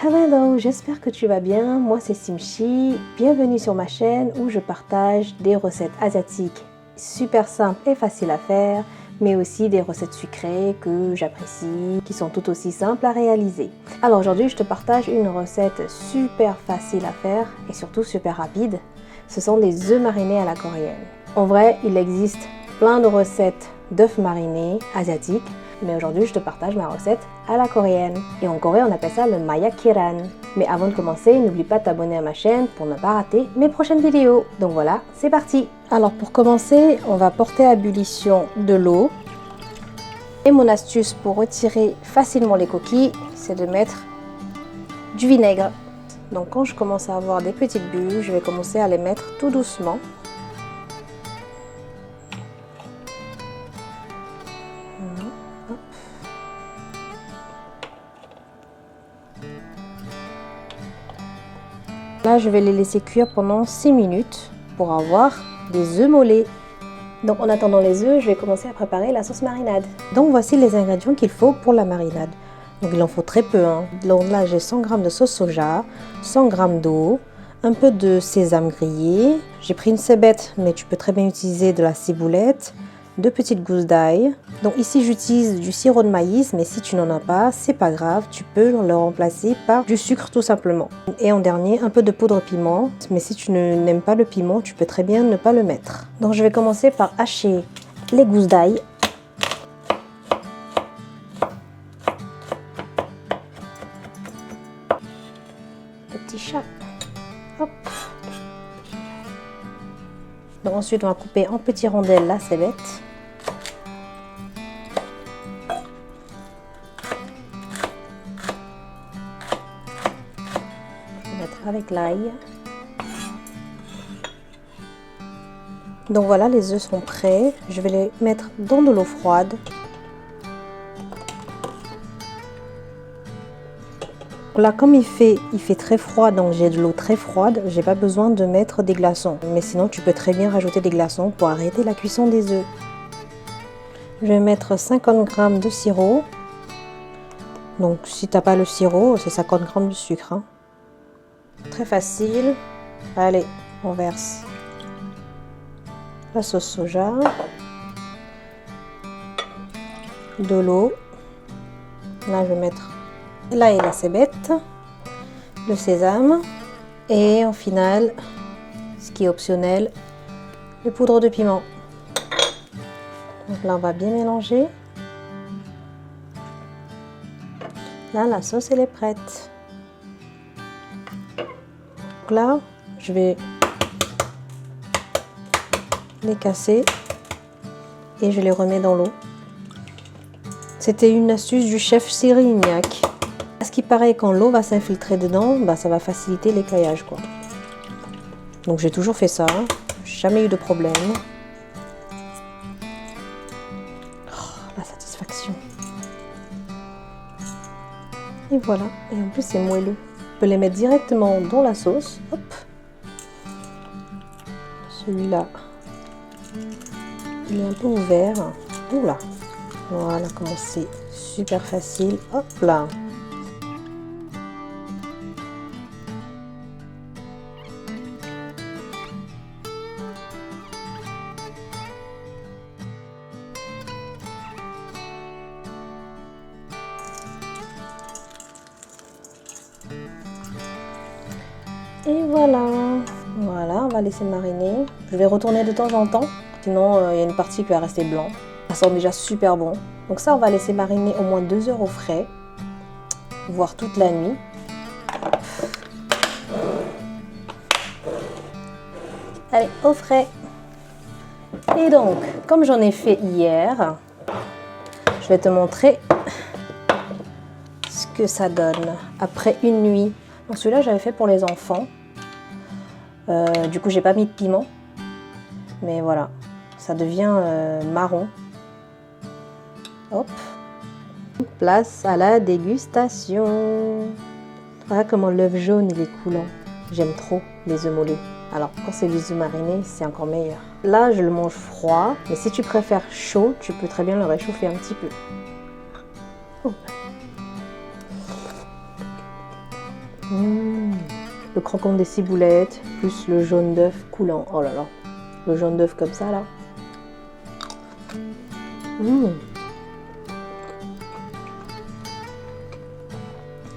Hello, j'espère que tu vas bien. Moi c'est Simchi. Bienvenue sur ma chaîne où je partage des recettes asiatiques super simples et faciles à faire, mais aussi des recettes sucrées que j'apprécie, qui sont tout aussi simples à réaliser. Alors aujourd'hui, je te partage une recette super facile à faire et surtout super rapide. Ce sont des œufs marinés à la coréenne. En vrai, il existe plein de recettes d'œufs marinés asiatiques, mais aujourd'hui je te partage ma recette à la coréenne. Et en Corée, on appelle ça le mayakiran. Mais avant de commencer, n'oublie pas de t'abonner à ma chaîne pour ne pas rater mes prochaines vidéos. Donc voilà, c'est parti. Alors pour commencer, on va porter à ébullition de l'eau. Et mon astuce pour retirer facilement les coquilles, c'est de mettre du vinaigre. Donc quand je commence à avoir des petites bulles, je vais commencer à les mettre tout doucement. Là, je vais les laisser cuire pendant 6 minutes pour avoir des œufs mollets. Donc en attendant les œufs, je vais commencer à préparer la sauce marinade. Donc voici les ingrédients qu'il faut pour la marinade. Donc il en faut très peu. Donc là, j'ai 100 g de sauce soja, 100 g d'eau, un peu de sésame grillé. J'ai pris une cébette, mais tu peux très bien utiliser de la ciboulette, 2 petites gousses d'ail. Donc ici j'utilise du sirop de maïs, mais si tu n'en as pas, c'est pas grave, tu peux le remplacer par du sucre tout simplement. Et en dernier, un peu de poudre piment, mais si tu n'aimes pas le piment, tu peux très bien ne pas le mettre. Donc je vais commencer par hacher les gousses d'ail. Le petit chat. Hop. Donc ensuite on va couper en petits rondelles la cébette. Avec l'ail. Donc voilà, les œufs sont prêts. Je vais les mettre dans de l'eau froide. Là, comme il fait très froid, donc j'ai de l'eau très froide, j'ai pas besoin de mettre des glaçons. Mais sinon, tu peux très bien rajouter des glaçons pour arrêter la cuisson des œufs. Je vais mettre 50 g de sirop. Donc si tu n'as pas le sirop, c'est 50 g de sucre. Très facile. Allez, on verse la sauce soja, de l'eau. Là, je vais mettre l'ail et la cébette, le sésame et en finale, ce qui est optionnel, le poudre de piment. Donc là, on va bien mélanger. Là, la sauce, elle est prête. Donc là, je vais les casser et je les remets dans l'eau. C'était une astuce du chef Cyrignac. À ce qui paraît, quand l'eau va s'infiltrer dedans, ça va faciliter l'écaillage, quoi. Donc j'ai toujours fait ça, jamais eu de problème. Oh, la satisfaction. Et voilà, et en plus c'est moelleux. Je peux les mettre directement dans la sauce. Hop. Celui-là, il est un peu ouvert. Oula. Voilà comment c'est super facile. Hop là. Et voilà, on va laisser mariner. Je vais retourner de temps en temps, sinon il y a une partie qui va rester blanc. Ça sent déjà super bon. Donc ça, on va laisser mariner au moins 2 heures au frais, voire toute la nuit. Allez, au frais. Et donc, comme j'en ai fait hier, je vais te montrer ce que ça donne après une nuit. Donc celui-là, j'avais fait pour les enfants. Du coup, j'ai pas mis de piment. Mais voilà, ça devient marron. Hop. Place à la dégustation. Voilà comment l'œuf jaune, il est coulant. J'aime trop les œufs mollets. Alors, quand c'est des œufs marinés, c'est encore meilleur. Là, je le mange froid. Mais si tu préfères chaud, tu peux très bien le réchauffer un petit peu. Oh. Le croquant des ciboulettes, plus le jaune d'œuf coulant. Oh là là, le jaune d'œuf comme ça là.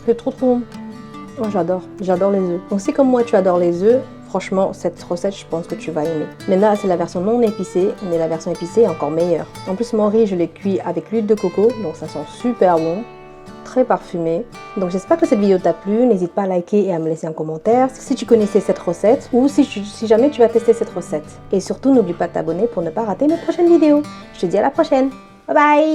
C'est trop bon. Oh, j'adore les œufs. Donc si comme moi tu adores les œufs, franchement cette recette je pense que tu vas aimer. Maintenant c'est la version non épicée, mais la version épicée est encore meilleure. En plus mon riz je l'ai cuit avec l'huile de coco, donc ça sent super bon. Très parfumé. Donc j'espère que cette vidéo t'a plu. N'hésite pas à liker et à me laisser un commentaire si tu connaissais cette recette ou si jamais tu vas tester cette recette. Et surtout n'oublie pas de t'abonner pour ne pas rater mes prochaines vidéos. Je te dis à la prochaine. Bye bye.